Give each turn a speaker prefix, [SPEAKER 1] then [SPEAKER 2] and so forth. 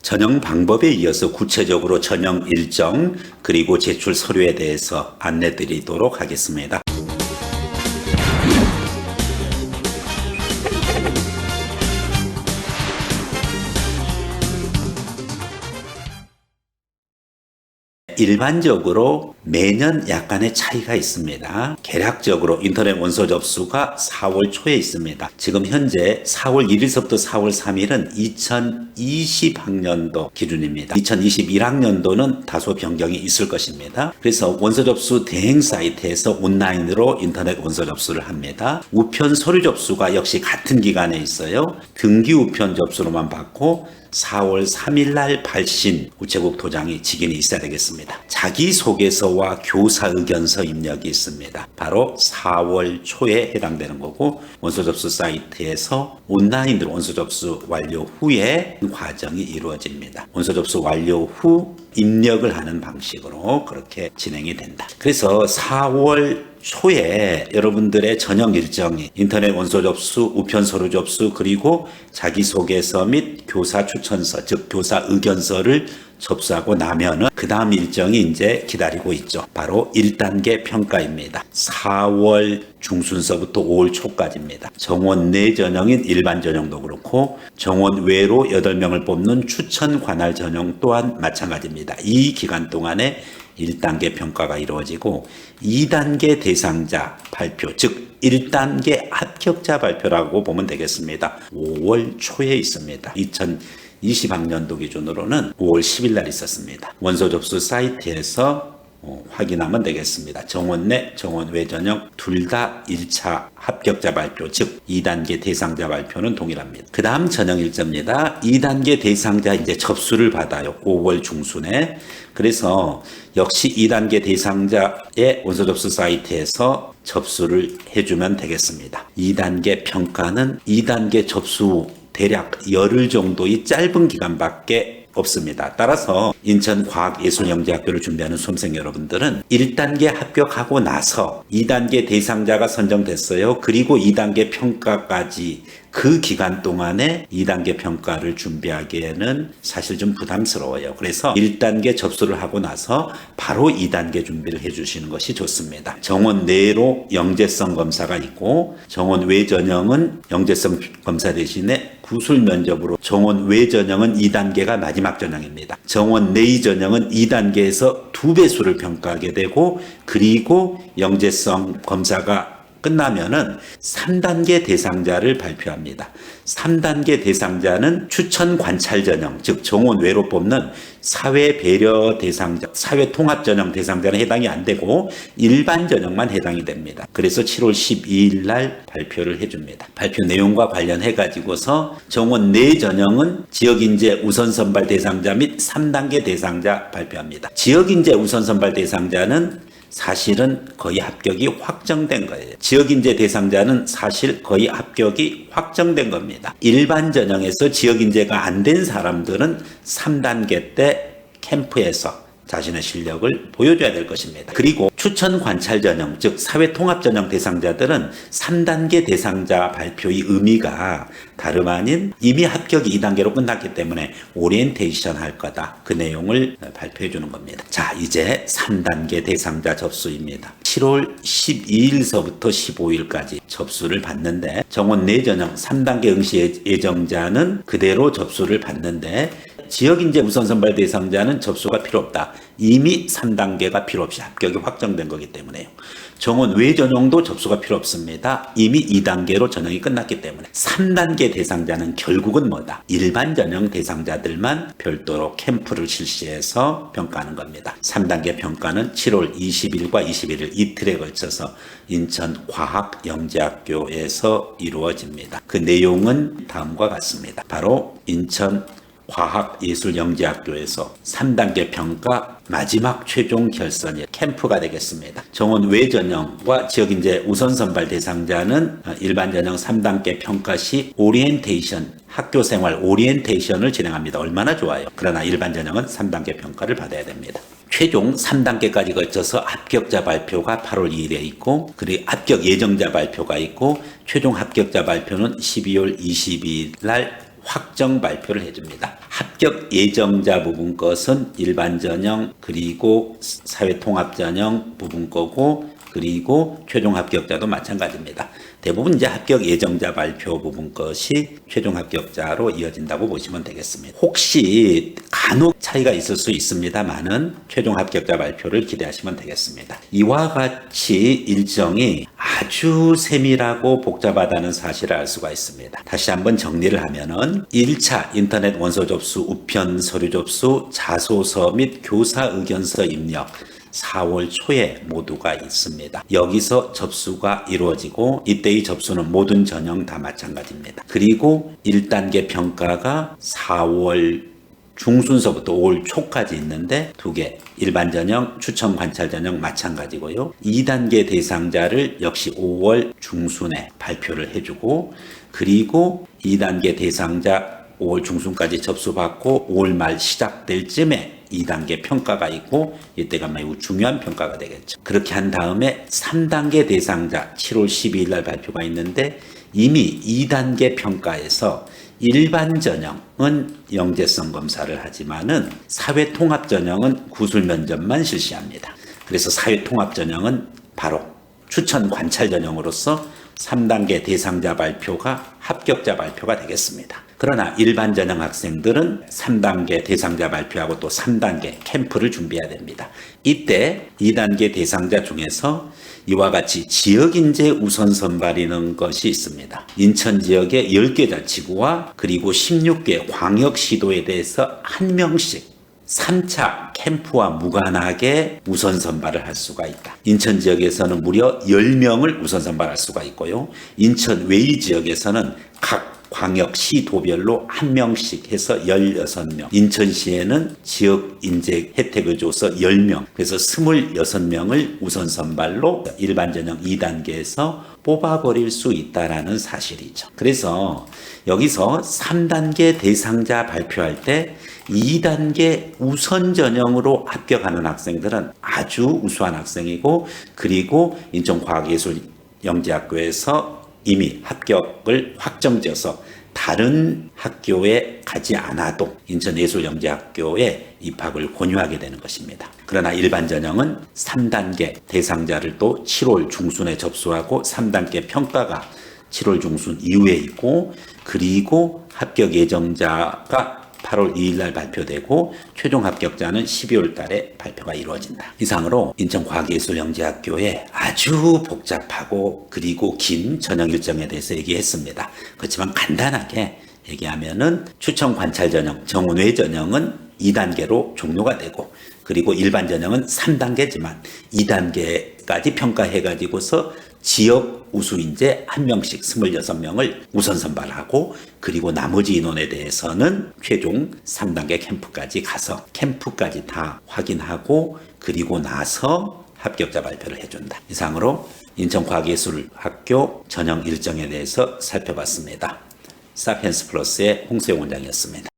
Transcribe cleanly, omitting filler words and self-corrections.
[SPEAKER 1] 전형 방법에 이어서 구체적으로 전형 일정 그리고 제출 서류에 대해서 안내 드리도록 하겠습니다. 일반적으로 매년 약간의 차이가 있습니다. 개략적으로 인터넷 원서 접수가 4월 초에 있습니다. 지금 현재 4월 1일서부터 4월 3일은 2020학년도 기준입니다. 2021학년도는 다소 변경이 있을 것입니다. 그래서 원서 접수 대행 사이트에서 온라인으로 인터넷 원서 접수를 합니다. 우편 서류 접수가 역시 같은 기간에 있어요. 등기 우편 접수로만 받고 4월 3일 날 발신 우체국 도장이 직인이 있어야 되겠습니다. 자기소개서와 교사 의견서 입력이 있습니다. 바로 4월 초에 해당되는 거고 원서 접수 사이트에서 온라인으로 원서 접수 완료 후에 과정이 이루어집니다. 원서 접수 완료 후 입력을 하는 방식으로 그렇게 진행이 된다. 그래서 4월 초에 여러분들의 전형 일정이 인터넷 원서 접수, 우편 서류 접수, 그리고 자기소개서 및 교사 추천서, 즉 교사 의견서를 접수하고 나면은 그 다음 일정이 이제 기다리고 있죠. 바로 1단계 평가입니다. 4월 중순서부터 5월 초까지입니다. 정원 내 전형인 일반 전형도 그렇고 정원 외로 8명을 뽑는 추천 관할 전형 또한 마찬가지입니다. 이 기간 동안에 1단계 평가가 이루어지고 2단계 대상자 발표, 즉 1단계 합격자 발표라고 보면 되겠습니다. 5월 초에 있습니다. 2020학년도 기준으로는 5월 10일 날 있었습니다. 원서 접수 사이트에서 확인하면 되겠습니다. 정원 내, 정원 외 전형 둘 다 1차 합격자 발표, 즉 2단계 대상자 발표는 동일합니다. 그 다음 전형 일자입니다. 2단계 대상자 이제 접수를 받아요. 5월 중순에. 그래서 역시 2단계 대상자의 원서 접수 사이트에서 접수를 해주면 되겠습니다. 2단계 평가는 2단계 접수 대략 열흘 정도의 짧은 기간밖에 없습니다. 따라서 인천과학예술영재학교를 준비하는 수험생 여러분들은 1단계 합격하고 나서 2단계 대상자가 선정됐어요. 그리고 2단계 평가까지 그 기간 동안에 2단계 평가를 준비하기에는 사실 좀 부담스러워요. 그래서 1단계 접수를 하고 나서 바로 2단계 준비를 해주시는 것이 좋습니다. 정원 내로 영재성 검사가 있고 정원 외 전형은 영재성 검사 대신에 구술 면접으로 정원 외 전형은 2단계가 마지막 전형입니다. 정원 내 전형은 2단계에서 2배수를 평가하게 되고 그리고 영재성 검사가 끝나면은 3단계 대상자를 발표합니다. 3단계 대상자는 추천 관찰 전형, 즉 정원 외로 뽑는 사회 배려 대상자, 사회 통합 전형 대상자는 해당이 안 되고 일반 전형만 해당이 됩니다. 그래서 7월 12일 날 발표를 해줍니다. 발표 내용과 관련해 가지고서 정원 내 전형은 지역인재 우선 선발 대상자 및 3단계 대상자 발표합니다. 지역인재 우선 선발 대상자는 사실은 거의 합격이 확정된 거예요. 지역인재 대상자는 사실 거의 합격이 확정된 겁니다. 일반 전형에서 지역인재가 안 된 사람들은 3단계 때 캠프에서 자신의 실력을 보여줘야 될 것입니다. 그리고 추천 관찰 전형, 즉 사회통합 전형 대상자들은 3단계 대상자 발표의 의미가 다름 아닌 이미 합격이 2단계로 끝났기 때문에 오리엔테이션 할 거다. 그 내용을 발표해 주는 겁니다. 자, 이제 3단계 대상자 접수입니다. 7월 12일서부터 15일까지 접수를 받는데 정원 내 전형 3단계 응시 예정자는 그대로 접수를 받는데 지역인재 우선 선발 대상자는 접수가 필요 없다. 이미 3단계가 필요 없이 합격이 확정된 거기 때문에요. 정원 외 전형도 접수가 필요 없습니다. 이미 2단계로 전형이 끝났기 때문에 3단계 대상자는 결국은 뭐다? 일반 전형 대상자들만 별도로 캠프를 실시해서 평가하는 겁니다. 3단계 평가는 7월 20일과 21일 이틀에 걸쳐서 인천과학영재학교에서 이루어집니다. 그 내용은 다음과 같습니다. 바로 인천 과학예술영재학교에서 3단계 평가 마지막 최종 결선이 캠프가 되겠습니다. 정원 외 전형과 지역인재 우선 선발 대상자는 일반 전형 3단계 평가 시 오리엔테이션, 학교생활 오리엔테이션을 진행합니다. 얼마나 좋아요. 그러나 일반 전형은 3단계 평가를 받아야 됩니다. 최종 3단계까지 거쳐서 합격자 발표가 8월 2일에 있고 그리고 합격 예정자 발표가 있고 최종 합격자 발표는 12월 22일 날 확정 발표를 해줍니다. 합격 예정자 부분 것은 일반 전형 그리고 사회통합 전형 부분 거고 그리고 최종 합격자도 마찬가지입니다. 대부분 이제 합격 예정자 발표 부분 것이 최종 합격자로 이어진다고 보시면 되겠습니다. 혹시 간혹 차이가 있을 수 있습니다만은 최종 합격자 발표를 기대하시면 되겠습니다. 이와 같이 일정이 아주 세밀하고 복잡하다는 사실을 알 수가 있습니다. 다시 한번 정리를 하면은 1차 인터넷 원서 접수, 우편 서류 접수, 자소서 및 교사 의견서 입력 4월 초에 모두가 있습니다. 여기서 접수가 이루어지고 이때의 접수는 모든 전형 다 마찬가지입니다. 그리고 1단계 평가가 4월 중순서부터 5월 초까지 있는데 두 개, 일반 전형, 추천 관찰 전형 마찬가지고요. 2단계 대상자를 역시 5월 중순에 발표를 해주고 그리고 2단계 대상자 5월 중순까지 접수받고 5월 말 시작될 쯤에 2단계 평가가 있고 이때가 매우 중요한 평가가 되겠죠. 그렇게 한 다음에 3단계 대상자 7월 12일 날 발표가 있는데 이미 2단계 평가에서 일반 전형은 영재성 검사를 하지만은 사회통합 전형은 구술 면접만 실시합니다. 그래서 사회통합 전형은 바로 추천 관찰 전형으로서 3단계 대상자 발표가 합격자 발표가 되겠습니다. 그러나 일반 전형 학생들은 3단계 대상자 발표하고 또 3단계 캠프를 준비해야 됩니다. 이때 2단계 대상자 중에서 이와 같이 지역인재 우선 선발이라는 것이 있습니다. 인천 지역의 10개 자치구와 그리고 16개 광역시도에 대해서 한 명씩 3차 캠프와 무관하게 우선 선발을 할 수가 있다. 인천 지역에서는 무려 10명을 우선 선발할 수가 있고요. 인천 외의 지역에서는 각 광역시 도별로 한 명씩 해서 16명. 인천시에는 지역 인재 혜택을 줘서 10명. 그래서 26명을 우선 선발로 일반 전형 2단계에서 뽑아버릴 수 있다라는 사실이죠. 그래서 여기서 3단계 대상자 발표할 때 2단계 우선 전형으로 합격하는 학생들은 아주 우수한 학생이고 그리고 인천과학예술영재학교에서 이미 합격을 확정지어서 다른 학교에 가지 않아도 인천예술영재학교에 입학을 권유하게 되는 것입니다. 그러나 일반 전형은 3단계 대상자를 또 7월 중순에 접수하고 3단계 평가가 7월 중순 이후에 있고 그리고 합격 예정자가 8월 2일 날 발표되고 최종 합격자는 12월 달에 발표가 이루어진다. 이상으로 인천과학예술영재학교의 아주 복잡하고 그리고 긴 전형 일정에 대해서 얘기했습니다. 그렇지만 간단하게 얘기하면은 추천 관찰 전형, 정원외 전형은 2단계로 종료가 되고 그리고 일반 전형은 3단계지만 2단계까지 평가해가지고서 지역 우수인재 한 명씩 26명을 우선 선발하고 그리고 나머지 인원에 대해서는 최종 3단계 캠프까지 가서 캠프까지 다 확인하고 그리고 나서 합격자 발표를 해준다. 이상으로 인천과학예술학교 전형 일정에 대해서 살펴봤습니다. 사피엔스 플러스의 홍세용 원장이었습니다.